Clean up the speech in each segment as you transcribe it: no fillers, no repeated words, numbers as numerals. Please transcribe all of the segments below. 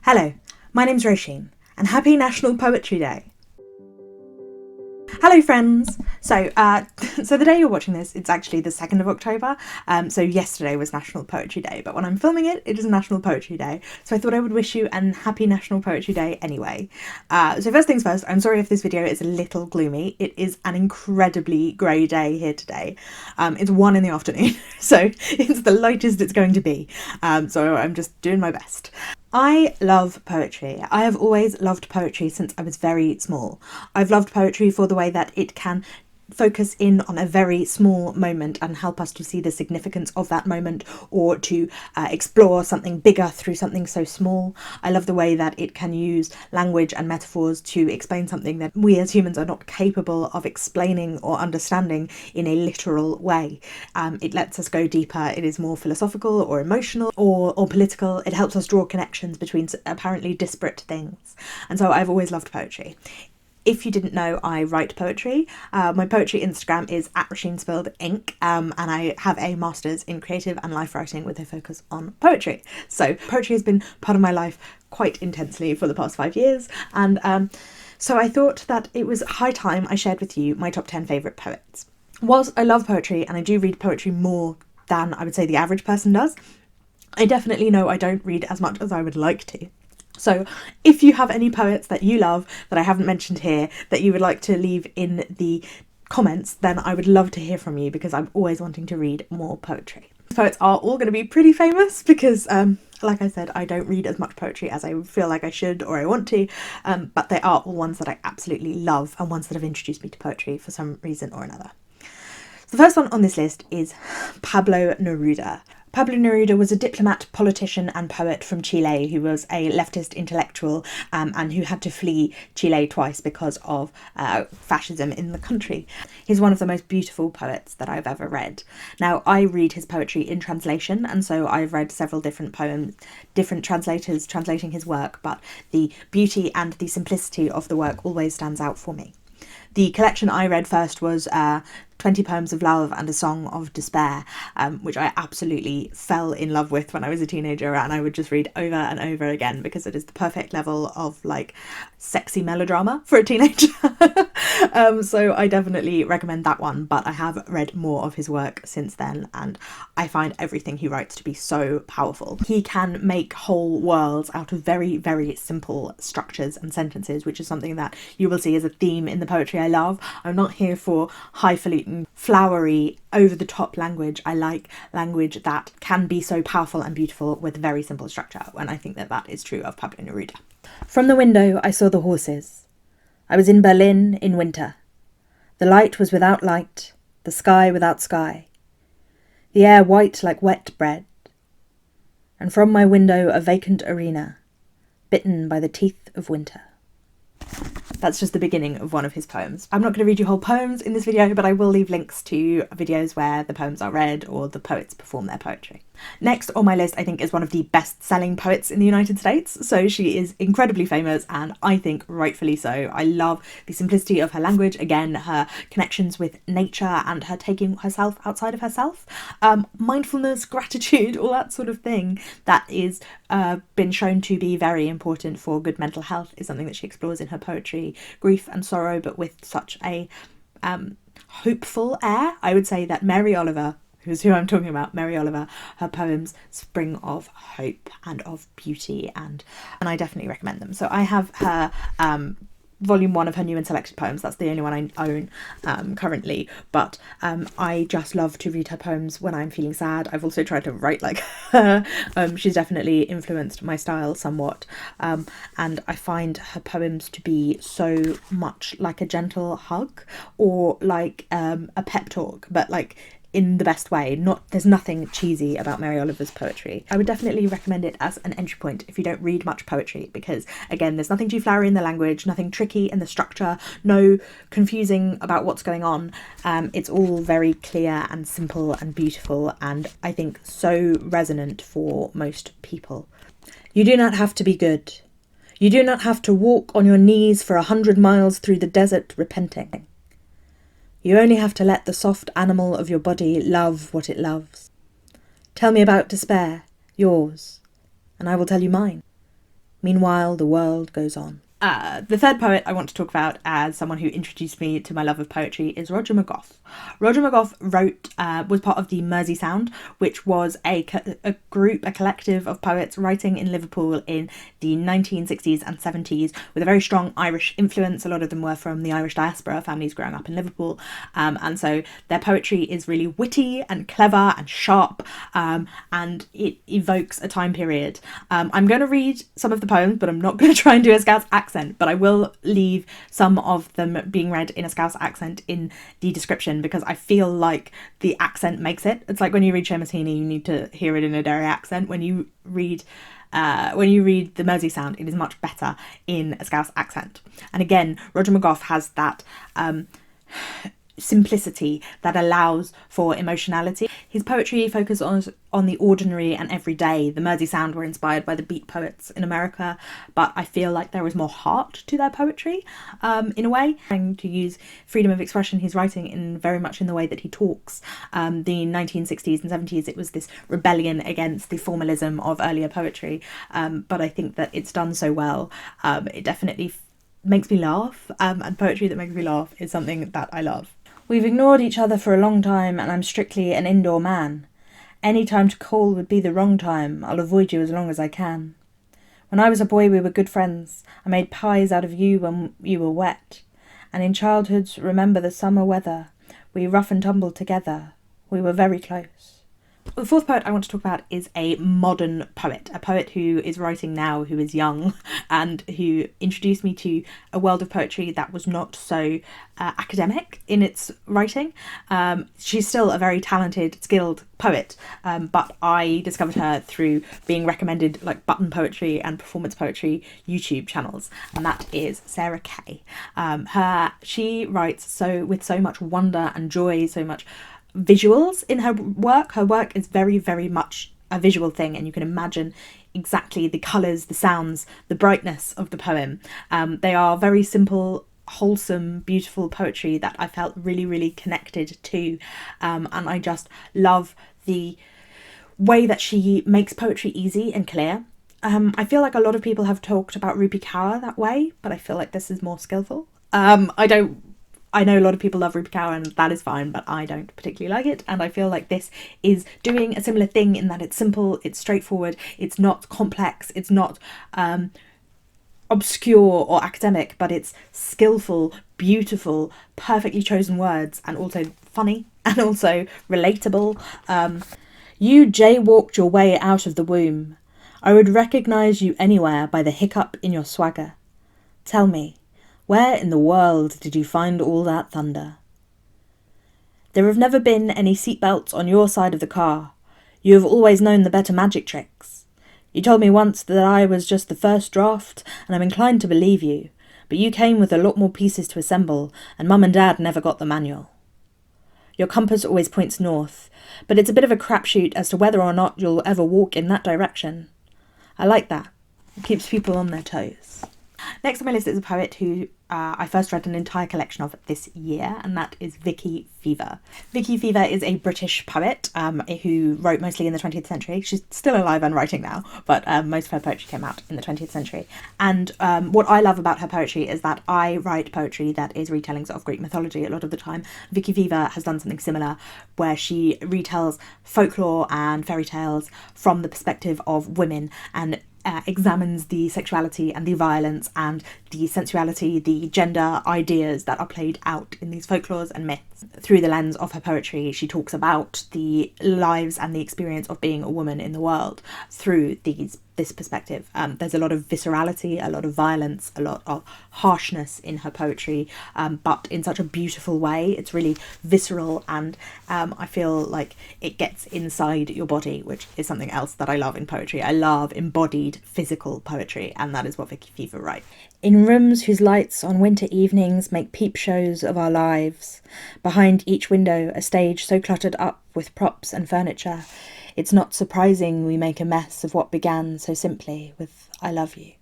Hello, my name's Roisin, and happy National Poetry Day. Hello friends! So the day you're watching this, it's actually the 2nd of October, so yesterday was National Poetry Day, but when I'm filming it, it is National Poetry Day, so I thought I would wish you an happy National Poetry Day anyway. So first things first, I'm sorry if this video is a little gloomy. It is an incredibly grey day here today. It's 1 in the afternoon, so it's the lightest it's going to be, so I'm just doing my best. I love poetry. I have always loved poetry since I was very small. I've loved poetry for the way that it can focus in on a very small moment and help us to see the significance of that moment, or to explore something bigger through something so small. I love the way that it can use language and metaphors to explain something that we as humans are not capable of explaining or understanding in a literal way. It lets us go deeper. It is more philosophical or emotional or political. It helps us draw connections between apparently disparate things. And so I've always loved poetry. If you didn't know, I write poetry. My poetry Instagram is @RoisinSpilledInk, and I have a master's in creative and life writing with a focus on poetry. So poetry has been part of my life quite intensely for the past 5 years, and so I thought that it was high time I shared with you my top 10 favourite poets. Whilst I love poetry, and I do read poetry more than I would say the average person does, I definitely know I don't read as much as I would like to. So if you have any poets that you love that I haven't mentioned here that you would like to leave in the comments, then I would love to hear from you, because I'm always wanting to read more poetry. These poets are all going to be pretty famous because, like I said, I don't read as much poetry as I feel like I should or I want to, but they are all ones that I absolutely love and ones that have introduced me to poetry for some reason or another. So the first one on this list is Pablo Neruda. Pablo Neruda was a diplomat, politician and poet from Chile who was a leftist intellectual and who had to flee Chile twice because of fascism in the country. He's one of the most beautiful poets that I've ever read. Now, I read his poetry in translation, and so I've read several different poems, different translators translating his work, but the beauty and the simplicity of the work always stands out for me. The collection I read first was 20 Poems of Love and a Song of Despair, which I absolutely fell in love with when I was a teenager, and I would just read over and over again because it is the perfect level of like sexy melodrama for a teenager. So I definitely recommend that one, but I have read more of his work since then, and I find everything he writes to be so powerful. He can make whole worlds out of very, very simple structures and sentences, which is something that you will see as a theme in the poetry I love. I'm not here for highfalutin, flowery, over-the-top language. I like language that can be so powerful and beautiful with very simple structure, and I think that that is true of Pablo Neruda. From the window I saw the horses. I was in Berlin in winter. The light was without light, the sky without sky, the air white like wet bread, and from my window a vacant arena, bitten by the teeth of winter. That's just the beginning of one of his poems. I'm not going to read you whole poems in this video, but I will leave links to videos where the poems are read or the poets perform their poetry. Next on my list, I think, is one of the best-selling poets in the United States. So she is incredibly famous, and I think rightfully so. I love the simplicity of her language, again, her connections with nature and her taking herself outside of herself. Mindfulness, gratitude, all that sort of thing that is been shown to be very important for good mental health is something that she explores in her poetry. Grief and sorrow, but with such a hopeful air. I would say that Mary Oliver, who's who I'm talking about, Mary Oliver, her poems spring of hope and of beauty, and I definitely recommend them. So I have her volume 1 of her new and selected poems. That's the only one I own currently, but I just love to read her poems when I'm feeling sad. I've also tried to write like her. She's definitely influenced my style somewhat, and I find her poems to be so much like a gentle hug or like a pep talk, but like in the best way. There's nothing cheesy about Mary Oliver's poetry. I would definitely recommend it as an entry point if you don't read much poetry, because again, there's nothing too flowery in the language, nothing tricky in the structure, no confusing about what's going on. It's all very clear and simple and beautiful, and I think so resonant for most people. You do not have to be good. You do not have to walk on your knees for 100 miles through the desert repenting. You only have to let the soft animal of your body love what it loves. Tell me about despair, yours, and I will tell you mine. Meanwhile, the world goes on. The third poet I want to talk about as someone who introduced me to my love of poetry is Roger McGough. Roger McGough was part of the Mersey Sound, which was a collective of poets writing in Liverpool in the 1960s and 70s with a very strong Irish influence. A lot of them were from the Irish diaspora, families growing up in Liverpool. And so their poetry is really witty and clever and sharp, and it evokes a time period. I'm going to read some of the poems, but I'm not going to try and do a Scouse accent, but I will leave some of them being read in a Scouse accent in the description because I feel like the accent makes it. It's like when you read Seamus Heaney, you need to hear it in a Derry accent. When you read the Mersey Sound, it is much better in a Scouse accent. And again, Roger McGough has that simplicity that allows for emotionality. His poetry focuses on the ordinary and everyday. The Mersey Sound were inspired by the beat poets in America, but I feel like there is more heart to their poetry, in a way. Trying to use freedom of expression, he's writing in very much in the way that he talks. The 1960s and 70s, it was this rebellion against the formalism of earlier poetry, but I think that it's done so well. It definitely makes me laugh, and poetry that makes me laugh is something that I love. We've ignored each other for a long time, and I'm strictly an indoor man. Any time to call would be the wrong time. I'll avoid you as long as I can. When I was a boy, we were good friends. I made pies out of you when you were wet. And in childhood, remember the summer weather. We rough and tumble together. We were very close. The fourth poet I want to talk about is a modern poet, a poet who is writing now, who is young, and who introduced me to a world of poetry that was not so academic in its writing. She's still a very talented, skilled poet, but I discovered her through being recommended like button poetry and performance poetry YouTube channels, and that is Sarah Kae. She writes with so much wonder and joy, so much visuals in her work. Her work is very, very much a visual thing, and you can imagine exactly the colours, the sounds, the brightness of the poem. They are very simple, wholesome, beautiful poetry that I felt really, really connected to, and I just love the way that she makes poetry easy and clear. I feel like a lot of people have talked about Rupi Kaur that way, but I feel like this is more skillful. I know a lot of people love Rupi Kaur, and that is fine, but I don't particularly like it, and I feel like this is doing a similar thing in that it's simple, it's straightforward, it's not complex, it's not obscure or academic, but it's skillful, beautiful, perfectly chosen words, and also funny, and also relatable. You jaywalked your way out of the womb. I would recognise you anywhere by the hiccup in your swagger. Tell me, where in the world did you find all that thunder? There have never been any seatbelts on your side of the car. You have always known the better magic tricks. You told me once that I was just the first draft, and I'm inclined to believe you, but you came with a lot more pieces to assemble, and Mum and Dad never got the manual. Your compass always points north, but it's a bit of a crapshoot as to whether or not you'll ever walk in that direction. I like that. It keeps people on their toes. Next on my list is a poet who I first read an entire collection of this year, and that is Vicky Fever. Vicky Fever is a British poet who wrote mostly in the 20th century. She's still alive and writing now, but most of her poetry came out in the 20th century. And what I love about her poetry is that I write poetry that is retellings of Greek mythology a lot of the time. Vicky Fever has done something similar where she retells folklore and fairy tales from the perspective of women and examines the sexuality and the violence and the sensuality, the gender ideas that are played out in these folklores and myths. Through the lens of her poetry, she talks about the lives and the experience of being a woman in the world through this perspective. There's a lot of viscerality, a lot of violence, a lot of harshness in her poetry, but in such a beautiful way. It's really visceral, and I feel like it gets inside your body, which is something else that I love in poetry. I love embodied physical poetry, and that is what Vicky Fever writes. In rooms whose lights on winter evenings make peep shows of our lives, behind each window a stage so cluttered up with props and furniture, it's not surprising we make a mess of what began so simply with I love you.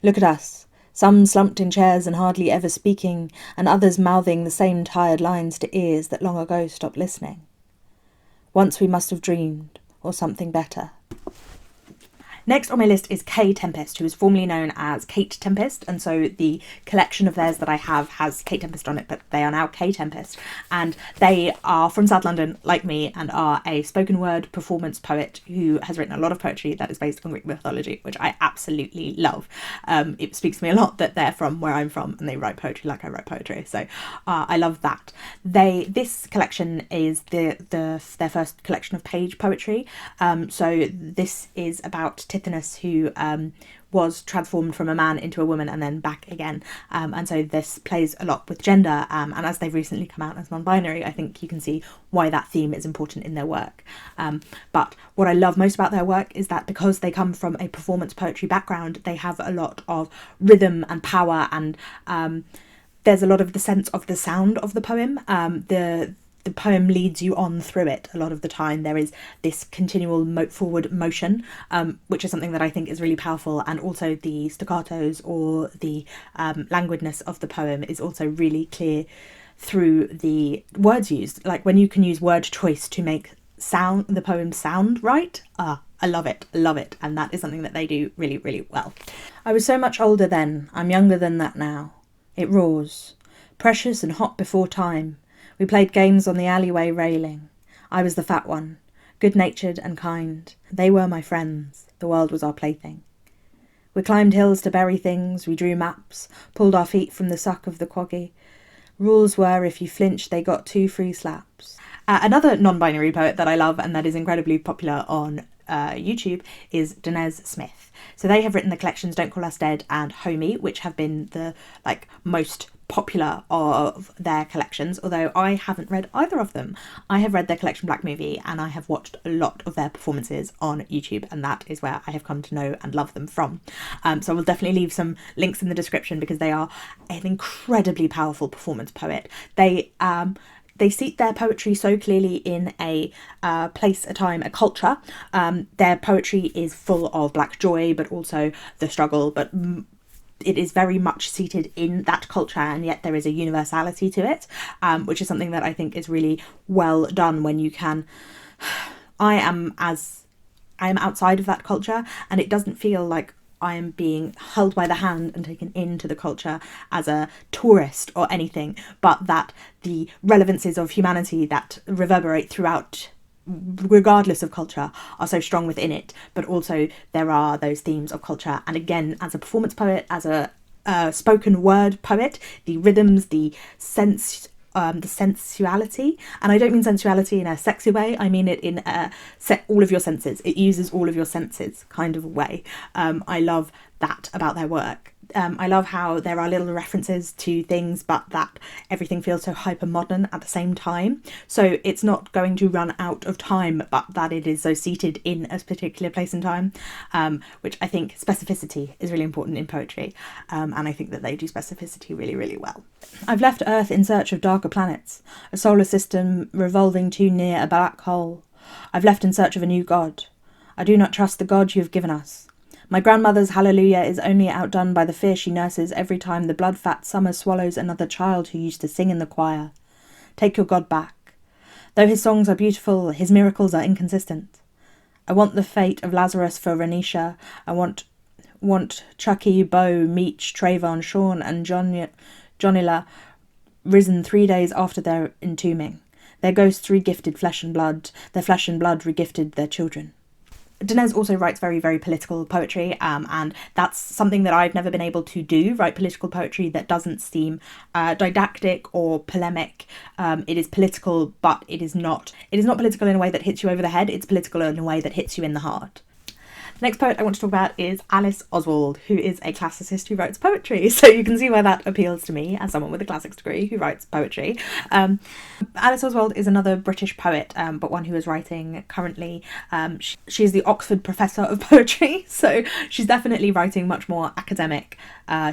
Look at us, some slumped in chairs and hardly ever speaking, and others mouthing the same tired lines to ears that long ago stopped listening. Once we must have dreamed, or something better. Next on my list is Kae Tempest, who is formerly known as Kate Tempest, and so the collection of theirs that I have has Kate Tempest on it, but they are now Kae Tempest, and they are from South London, like me, and are a spoken word performance poet who has written a lot of poetry that is based on Greek mythology, which I absolutely love. It speaks to me a lot that they're from where I'm from, and they write poetry like I write poetry, so I love that. This collection is their first collection of page poetry, so this is about Tithonus, who was transformed from a man into a woman and then back again, and so this plays a lot with gender, and as they've recently come out as non-binary, I think you can see why that theme is important in their work. But what I love most about their work is that because they come from a performance poetry background, they have a lot of rhythm and power, and there's a lot of the sense of the sound of the poem. The poem leads you on through it a lot of the time. There is this continual forward motion, which is something that I think is really powerful, and also the staccatos or the languidness of the poem is also really clear through the words used. Like when you can use word choice to make the poem sound right, I love it, and that is something that they do really, really well. I was so much older then, I'm younger than that now. It roars, precious and hot before time. We played games on the alleyway railing. I was the fat one, good-natured and kind. They were my friends. The world was our plaything. We climbed hills to bury things. We drew maps, pulled our feet from the suck of the quaggy. Rules were if you flinched, they got 2 free slaps. Another non-binary poet that I love and that is incredibly popular on YouTube is Denez Smith. So they have written the collections Don't Call Us Dead and Homie, which have been the most popular of their collections, although I haven't read either of them. I have read their collection Black Movie, and I have watched a lot of their performances on YouTube, and that is where I have come to know and love them from. So I will definitely leave some links in the description because they are an incredibly powerful performance poet. They seat their poetry so clearly in a place, a time, a culture. Their poetry is full of Black joy, but also the struggle, but it is very much seated in that culture, and yet there is a universality to it, which is something that I think is really well done when you can... I am outside of that culture, and it doesn't feel like I am being held by the hand and taken into the culture as a tourist or anything, but that the relevances of humanity that reverberate throughout, regardless of culture, are so strong within it, but also there are those themes of culture. And again, as a performance poet, as a spoken word poet, the rhythms, the sensuality, and I don't mean sensuality in a sexy way, I mean it in a all of your senses. It uses all of your senses kind of way. I love that about their work. I love how there are little references to things, but that everything feels so hyper modern at the same time. So it's not going to run out of time, but that it is so seated in a particular place and time, which I think specificity is really important in poetry. And I think that they do specificity really, really well. I've left Earth in search of darker planets, a solar system revolving too near a black hole. I've left in search of a new God. I do not trust the God you have given us. My grandmother's hallelujah is only outdone by the fear she nurses every time the blood-fat summer swallows another child who used to sing in the choir. Take your God back. Though his songs are beautiful, his miracles are inconsistent. I want the fate of Lazarus for Renisha. I want Chucky, Bo, Meech, Trayvon, Sean and Johnilla risen 3 days after their entombing. Their ghosts regifted flesh and blood. Their flesh and blood regifted their children. Denez also writes very, very political poetry, and that's something that I've never been able to do, write political poetry that doesn't seem didactic or polemic. It is political, but it is not political in a way that hits you over the head. It's political in a way that hits you in the heart. The next poet I want to talk about is Alice Oswald, who is a classicist who writes poetry. So you can see why that appeals to me as someone with a classics degree who writes poetry. Alice Oswald is another British poet, but one who is writing currently. She is the Oxford Professor of Poetry, so she's definitely writing much more academic,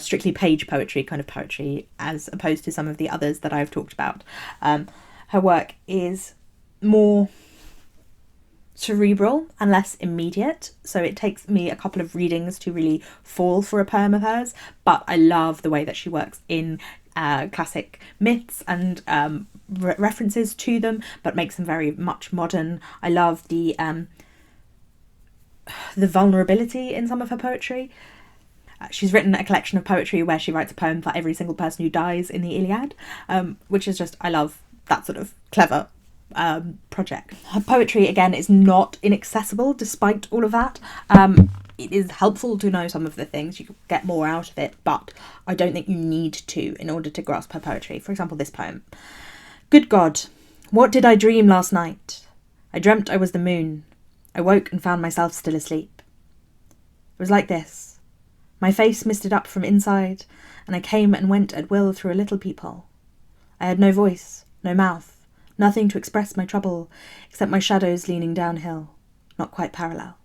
strictly page poetry, kind of poetry, as opposed to some of the others that I've talked about. Her work is more cerebral and less immediate, so it takes me a couple of readings to really fall for a poem of hers, but I love the way that she works in classic myths and references to them, but makes them very much modern. I love the the vulnerability in some of her poetry. She's written a collection of poetry where she writes a poem for every single person who dies in the Iliad, which is just, I love that sort of clever project. Her poetry, again, is not inaccessible despite all of that. It is helpful to know some of the things, you can get more out of it, but I don't think you need to in order to grasp her poetry. For example, this poem. Good God, what did I dream last night? I dreamt I was the moon. I woke and found myself still asleep. It was like this. My face misted up from inside, and I came and went at will through a little peephole. I had no voice, no mouth, nothing to express my trouble, except my shadows leaning downhill, not quite parallel.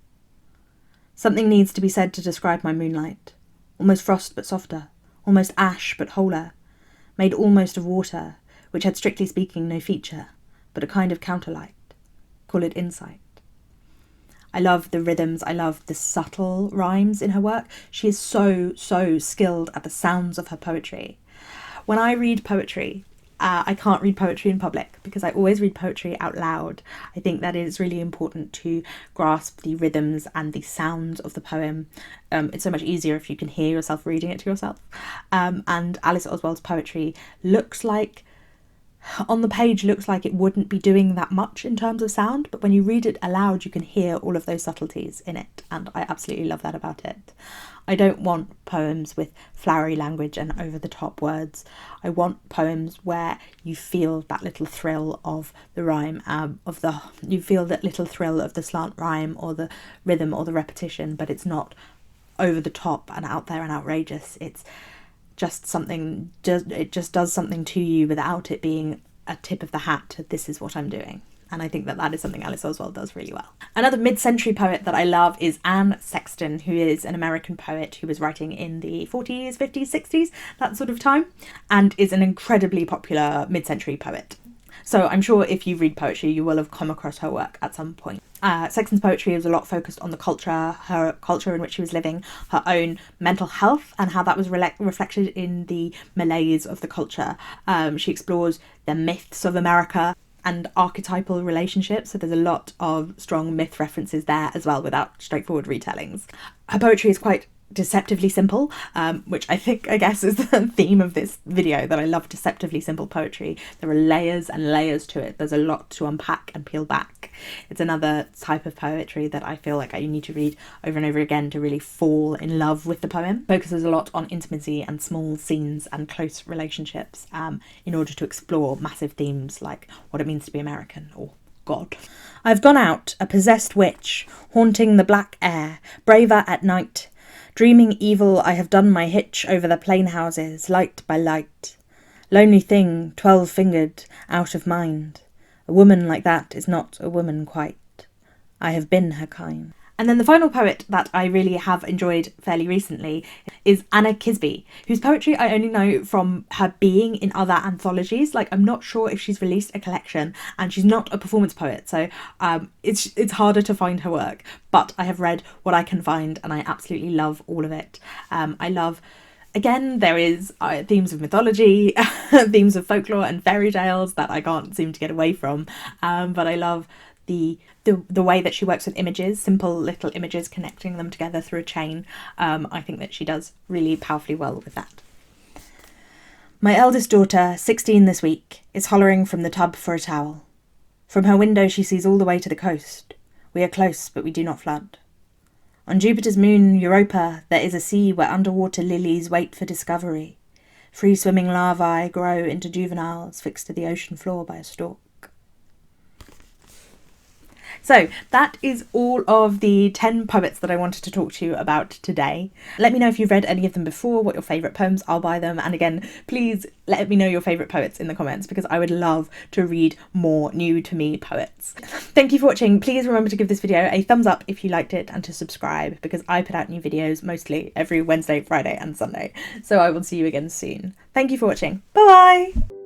Something needs to be said to describe my moonlight, almost frost but softer, almost ash but wholer, made almost of water, which had strictly speaking no feature, but a kind of counterlight. Call it insight. I love the rhythms, I love the subtle rhymes in her work. She is so skilled at the sounds of her poetry. When I read poetry, I can't read poetry in public because I always read poetry out loud. I think that it is really important to grasp the rhythms and the sounds of the poem. It's so much easier if you can hear yourself reading it to yourself. And Alice Oswald's poetry looks like, on the page, looks like it wouldn't be doing that much in terms of sound, but when you read it aloud you can hear all of those subtleties in it, and I absolutely love that about it. I don't want poems with flowery language and over-the-top words. I want poems where you feel that little thrill of the rhyme, you feel that little thrill of the slant rhyme or the rhythm or the repetition, but it's not over the top and out there and outrageous. It's just something, it just does something to you without it being a tip of the hat, this is what I'm doing. And I think that that is something Alice Oswald does really well. Another mid-century poet that I love is Anne Sexton, who is an American poet who was writing in the 40s, 50s, 60s, that sort of time, and is an incredibly popular mid-century poet. So I'm sure if you read poetry, you will have come across her work at some point. Sexton's poetry was a lot focused on the culture, her culture in which she was living, her own mental health, and how that was reflected in the malaise of the culture. She explores the myths of America and archetypal relationships, so there's a lot of strong myth references there as well without straightforward retellings. Her poetry is quite deceptively simple, which I guess is the theme of this video, that I love deceptively simple poetry. There are layers and layers to it. There's a lot to unpack and peel back. It's another type of poetry that I feel like I need to read over and over again to really fall in love with the poem. Focuses a lot on intimacy and small scenes and close relationships in order to explore massive themes like what it means to be American or God. I've gone out, a possessed witch, haunting the black air, braver at night. Dreaming evil, I have done my hitch over the plain houses, light by light. Lonely thing, 12-fingered, out of mind. A woman like that is not a woman quite. I have been her kind. And then the final poet that I really have enjoyed fairly recently is Anna Kisby, whose poetry I only know from her being in other anthologies. Like, I'm not sure if she's released a collection, and she's not a performance poet, so it's harder to find her work. But I have read what I can find, and I absolutely love all of it. I love, again, there is themes of mythology, themes of folklore and fairy tales that I can't seem to get away from. But I love the way that she works with images, simple little images, connecting them together through a chain. I think that she does really powerfully well with that. My eldest daughter, 16 this week, is hollering from the tub for a towel. From her window she sees all the way to the coast. We are close, but we do not flood. On Jupiter's moon, Europa, there is a sea where underwater lilies wait for discovery. Free-swimming larvae grow into juveniles fixed to the ocean floor by a stalk. So that is all of the 10 poets that I wanted to talk to you about today. Let me know if you've read any of them before, what your favourite poems, I'll buy them. And again, please let me know your favourite poets in the comments, because I would love to read more new to me poets. Thank you for watching. Please remember to give this video a thumbs up if you liked it, and to subscribe, because I put out new videos mostly every Wednesday, Friday and Sunday. So I will see you again soon. Thank you for watching. Bye bye!